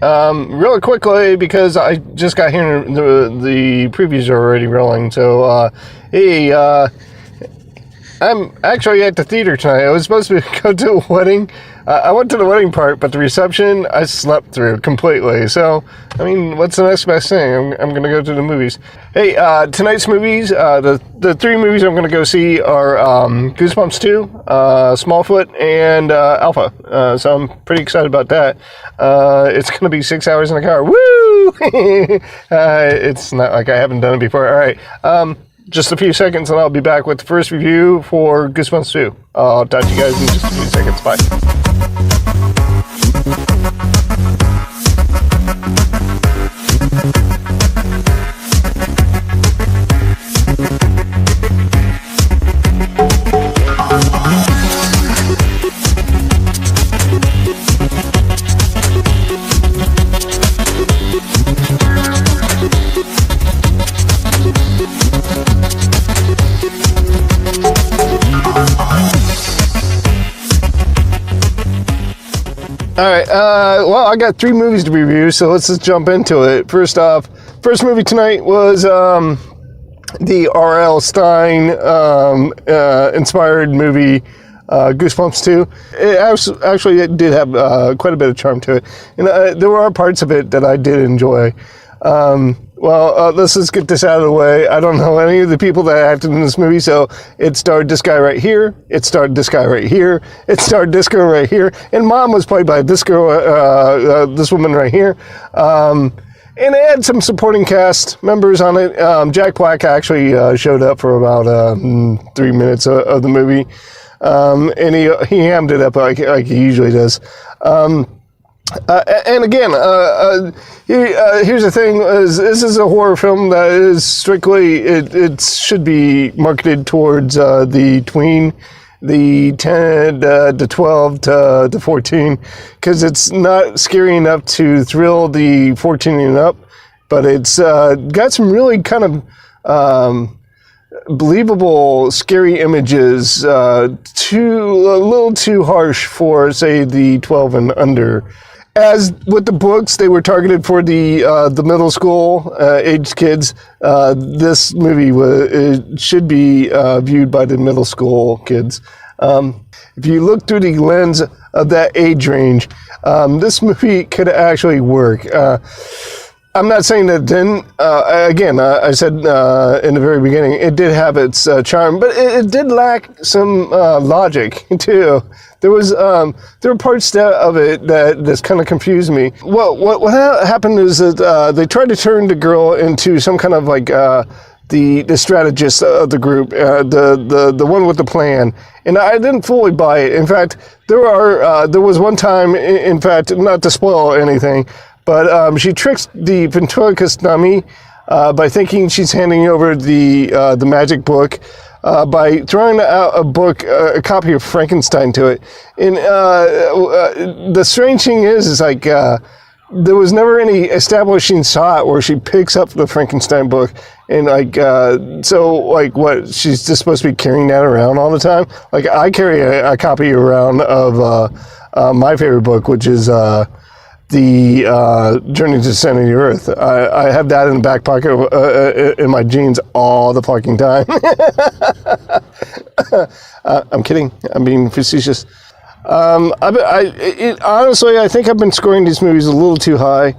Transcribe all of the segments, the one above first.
Really quickly, because I just got here, the previews are already rolling. So, hey, I'm actually at the theater tonight. I was supposed to go to a wedding. I went to the wedding part, but the reception, I slept through completely. So, I mean, what's the next best thing? I'm going to go to the movies. Hey, tonight's movies, the three movies I'm going to go see are Goosebumps 2, Smallfoot, and Alpha. So I'm pretty excited about that. It's going to be 6 hours in the car. Woo! It's not like I haven't done it before. All right. Just a few seconds and I'll be back with the first review for Goosebumps 2. I'll talk to you guys in just a few seconds. Bye. Alright, well, I got three movies to review, so let's just jump into it. First off, first movie tonight was the R.L. Stine inspired movie, Goosebumps 2. It did have quite a bit of charm to it, and there were parts of it that I did enjoy. Let's just get this out of the way. I don't know any of the people that acted in this movie, so it starred this guy right here, it starred this guy right here, it starred this girl right here, and Mom was played by this girl, this woman right here. And it had some supporting cast members on it. Jack Black actually showed up for about 3 minutes of the movie, and he hammed it up like he usually does. And again, here's the thing: this is a horror film that is strictly it should be marketed towards the tween, the 10 to 12 to 14, because it's not scary enough to thrill the 14 and up, but it's got some really kind of believable scary images, a little too harsh for, say, the 12 and under. As with the books, they were targeted for the middle school aged kids. This movie should be viewed by the middle school kids. If you look through the lens of that age range, this movie could actually work. I'm not saying that it didn't. I said in the very beginning, it did have its charm, but it did lack some logic too. There were parts of it that just kind of confused me. Well, what happened is that they tried to turn the girl into some kind of like the strategist of the group, the one with the plan, and I didn't fully buy it. In fact, there was one time, in fact, not to spoil anything, but she tricks the ventriloquist dummy by thinking she's handing over the magic book, by throwing out a copy of Frankenstein to it. And the strange thing is like there was never any establishing shot where she picks up the Frankenstein book and what, she's just supposed to be carrying that around all the time? Like, I carry a copy around of my favorite book, which is the Journey to the Center of the Earth. I have that in the back pocket in my jeans all the fucking time. I'm kidding. I'm being facetious. Honestly, I think I've been scoring these movies a little too high.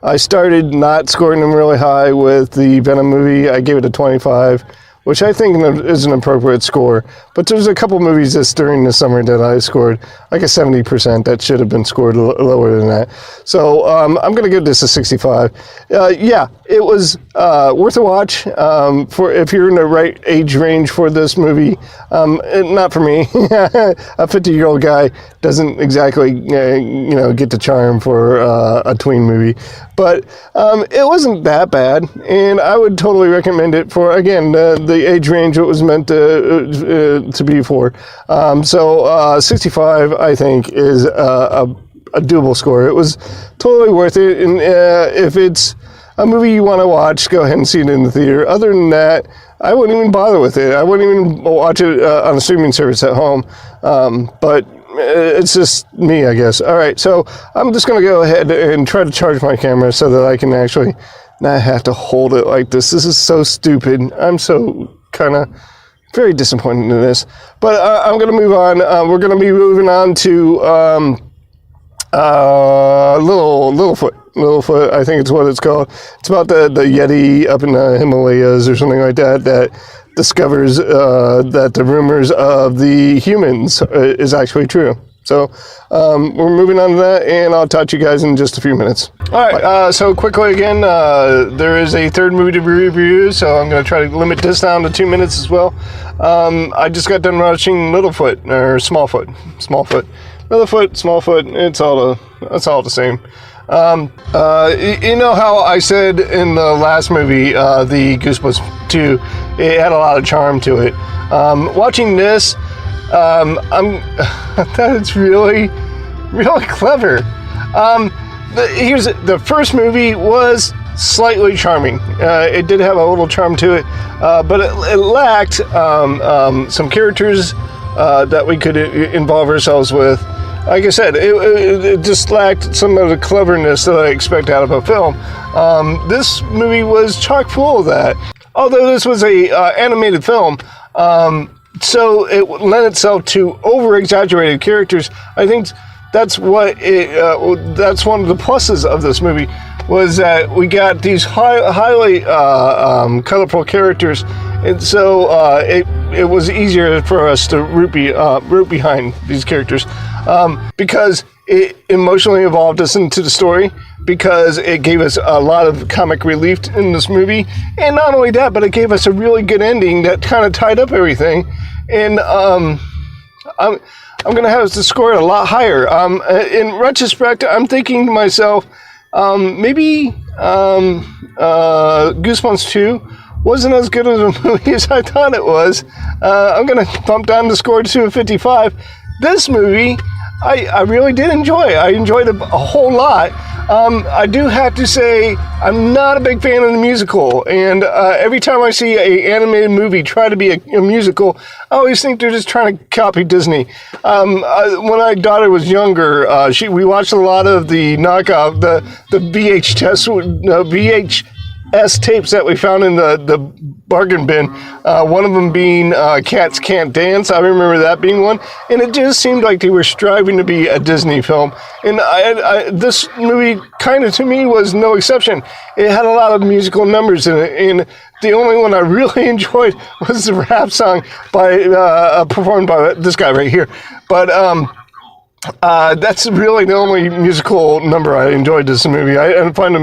I started not scoring them really high with the Venom movie. I gave it a 25. Which I think is an appropriate score. But there's a couple movies this during the summer that I scored like a 70% that should have been scored lower than that. So I'm going to give this a 65. Yeah, it was worth a watch for if you're in the right age range for this movie. Not for me. A 50-year-old guy doesn't exactly get the charm for a tween movie. But it wasn't that bad, and I would totally recommend it for, again, the age range it was meant to be for. So 65, I think, is a doable score. It was totally worth it, and if it's a movie you want to watch, go ahead and see it in the theater. Other than that, I wouldn't even bother with it. I wouldn't even watch it on a streaming service at home. But it's just me, I guess. All right, so I'm just going to go ahead and try to charge my camera so that I can actually not have to hold it like this. This is so stupid. I'm so kind of very disappointed in this. But I'm going to move on. We're going to be moving on to Littlefoot. Littlefoot, I think it's what it's called. It's about the Yeti up in the Himalayas or something like that discovers that the rumors of the humans is actually true. So we're moving on to that, and I'll talk to you guys in just a few minutes. All right, so quickly again, there is a third movie to review, so I'm going to try to limit this down to 2 minutes as well. I just got done watching Littlefoot, or Smallfoot. Littlefoot, Smallfoot, it's all the same. You know how I said in the last movie, the Goosebumps 2, it had a lot of charm to it. Watching this, that it's really, really clever. The first movie was slightly charming. It did have a little charm to it, but it lacked some characters that we could involve ourselves with. Like I said, it just lacked some of the cleverness that I expect out of a film. This movie was chock full of that. Although this was a animated film, so it lent itself to over-exaggerated characters. I think that's that's one of the pluses of this movie, was that we got these highly colorful characters, and so it was easier for us to root behind these characters, because it emotionally evolved us into the story, because it gave us a lot of comic relief in this movie, and not only that, but it gave us a really good ending that kind of tied up everything, and I'm going to have to score it a lot higher. In retrospect, I'm thinking to myself, maybe Goosebumps 2 wasn't as good of a movie as I thought it was. I'm going to bump down the score to a 55. This movie, I really did enjoy. I enjoyed it a whole lot. I do have to say, I'm not a big fan of the musical, and every time I see an animated movie try to be a musical, I always think they're just trying to copy Disney. When my daughter was younger, we watched a lot of the knockoff, the VHS tapes that we found in the bargain bin. One of them being Cats Can't Dance. I remember that being one, and it just seemed like they were striving to be a Disney film. And this movie, kind of to me, was no exception. It had a lot of musical numbers in it, and the only one I really enjoyed was the rap song performed by this guy right here. But that's really the only musical number I enjoyed this movie. I didn't find the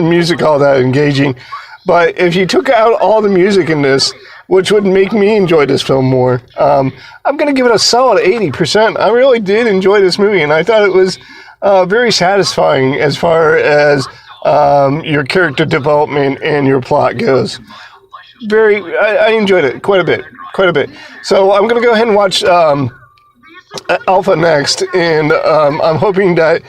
music all that engaging. But if you took out all the music in this, which would make me enjoy this film more, I'm going to give it a solid 80%. I really did enjoy this movie, and I thought it was very satisfying as far as your character development and your plot goes. I enjoyed it quite a bit. So I'm going to go ahead and watch Alpha next, and I'm hoping that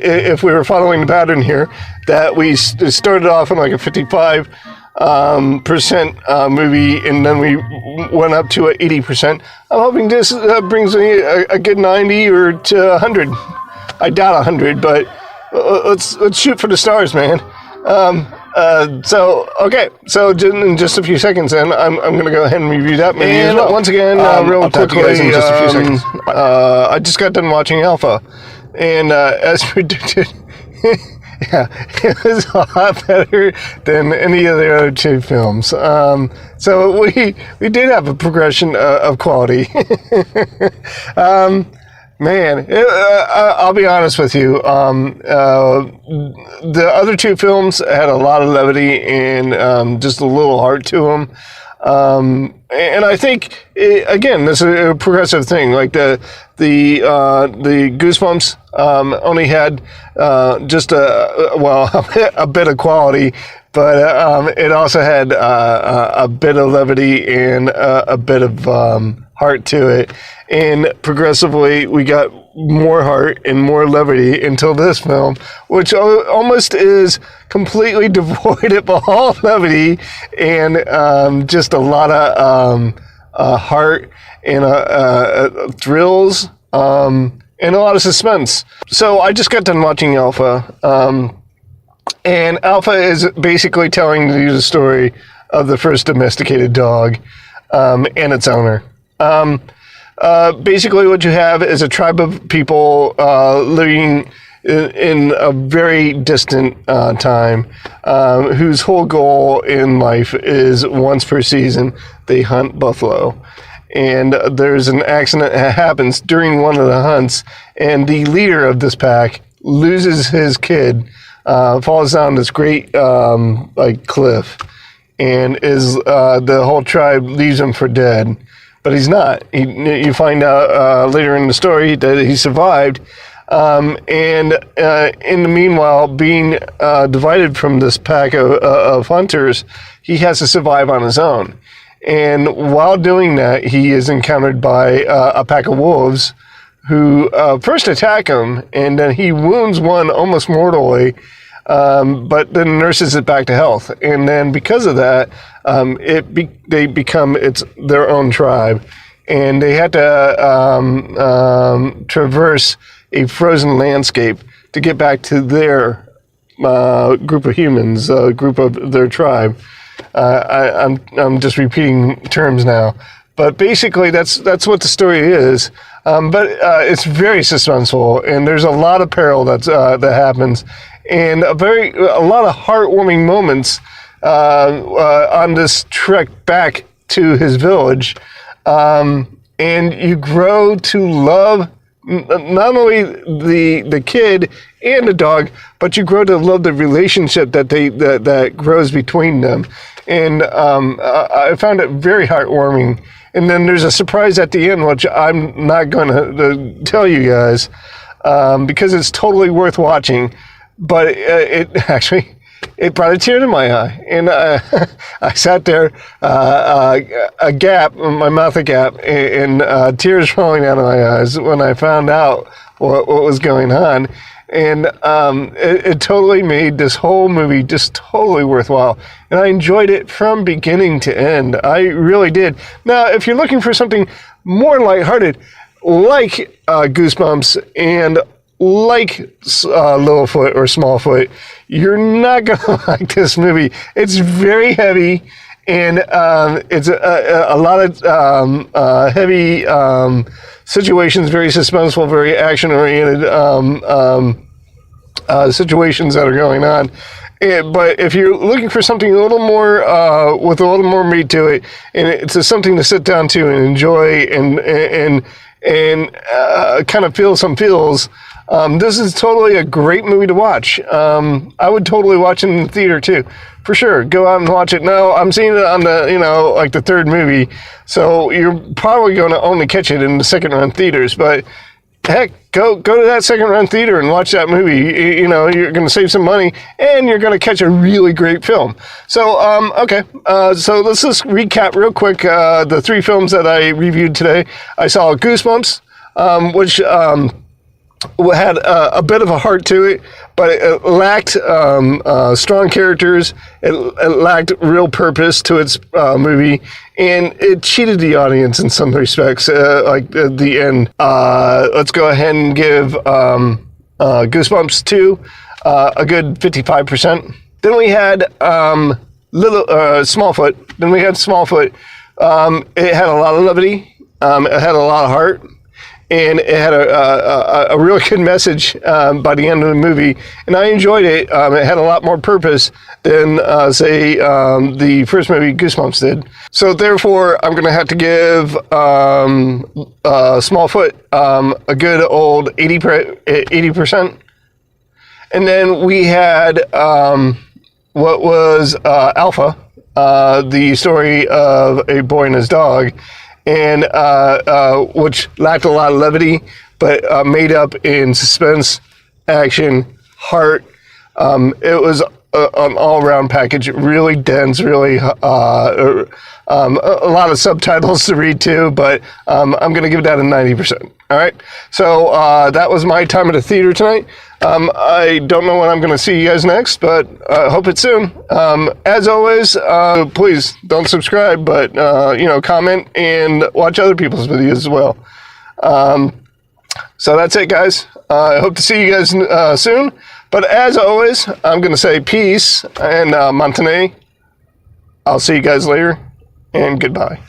if we were following the pattern here, that we started off in like a 55% movie, and then we went up to a 80%. I'm hoping this brings me a good 90 or to 100. I doubt 100, but let's shoot for the stars, man. So in just a few seconds, then I'm going to go ahead and review that movie. And once again, real quickly, in just a few seconds. I just got done watching Alpha, and as predicted, yeah, it was a lot better than any of the other two films. So we did have a progression of quality. Man, I'll be honest with you. The other two films had a lot of levity and just a little heart to them. And I think, again, this is a progressive thing. Like the Goosebumps only had just a bit of quality, but it also had a bit of levity and a bit of heart to it. And progressively, we got more heart and more levity until this film, which almost is completely devoid of all levity and just a lot of heart and thrills. and a lot of suspense. So I just got done watching Alpha, and Alpha is basically telling you the story of the first domesticated dog and its owner. Basically, what you have is a tribe of people living in a very distant time, whose whole goal in life is once per season they hunt buffalo. And there's an accident that happens during one of the hunts, and the leader of this pack loses his kid, falls down this great cliff, and is the whole tribe leaves him for dead. But he's not. You find out later in the story that he survived, and in the meanwhile, being divided from this pack of hunters, he has to survive on his own. And while doing that, he is encountered by a pack of wolves who first attack him, and then he wounds one almost mortally, but then nurses it back to health. And then because of that, they become their own tribe. And they had to traverse a frozen landscape to get back to their group of humans, group of their tribe. I'm just repeating terms now, but basically that's what the story is. But it's very suspenseful, and there's a lot of peril that happens, and a lot of heartwarming moments on this trek back to his village, and you grow to love not only the kid and the dog, but you grow to love the relationship that grows between them. And I found it very heartwarming. And then there's a surprise at the end, which I'm not going to tell you guys, because it's totally worth watching. But it brought a tear to my eye, and I sat there, my mouth agape, and tears rolling out of my eyes when I found out what was going on. And it totally made this whole movie just totally worthwhile. And I enjoyed it from beginning to end. I really did. Now, if you're looking for something more lighthearted, like Goosebumps and like Littlefoot or Smallfoot, you're not going to like this movie. It's very heavy, and it's a lot of heavy situations, very suspenseful, very action-oriented situations that are going on. But if you're looking for something a little more, with a little more meat to it, and it's something to sit down to and enjoy and kind of feel some feels, this is totally a great movie to watch. I would totally watch it in the theater too, for sure. Go out and watch it. No, I'm seeing it on the, the third movie, so you're probably going to only catch it in the second run theaters. But heck, go to that second run theater and watch that movie. You're going to save some money, and you're going to catch a really great film. So, okay. So let's just recap real quick the three films that I reviewed today. I saw Goosebumps, which had a bit of a heart to it, but it lacked strong characters. It lacked real purpose to its movie, and it cheated the audience in some respects, like at the end. Let's go ahead and give Goosebumps 2 a good 55%. Then we had Smallfoot. It had a lot of levity. It had a lot of heart. And it had a real good message by the end of the movie, and I enjoyed it. It had a lot more purpose than, say, the first movie, Goosebumps, did. So therefore, I'm going to have to give Smallfoot a good old 80%. And then we had what was Alpha, the story of a boy and his dog, and which lacked a lot of levity, but made up in suspense, action, heart. It was an all-around package, really dense, really a lot of subtitles to read too, but I'm going to give that a 90%. All right, so that was my time at the theater tonight. I don't know when I'm going to see you guys next, but I hope it's soon. As always, please don't subscribe, but comment and watch other people's videos as well. So that's it, guys. I hope to see you guys soon. But as always, I'm going to say peace and Montane. I'll see you guys later, and goodbye.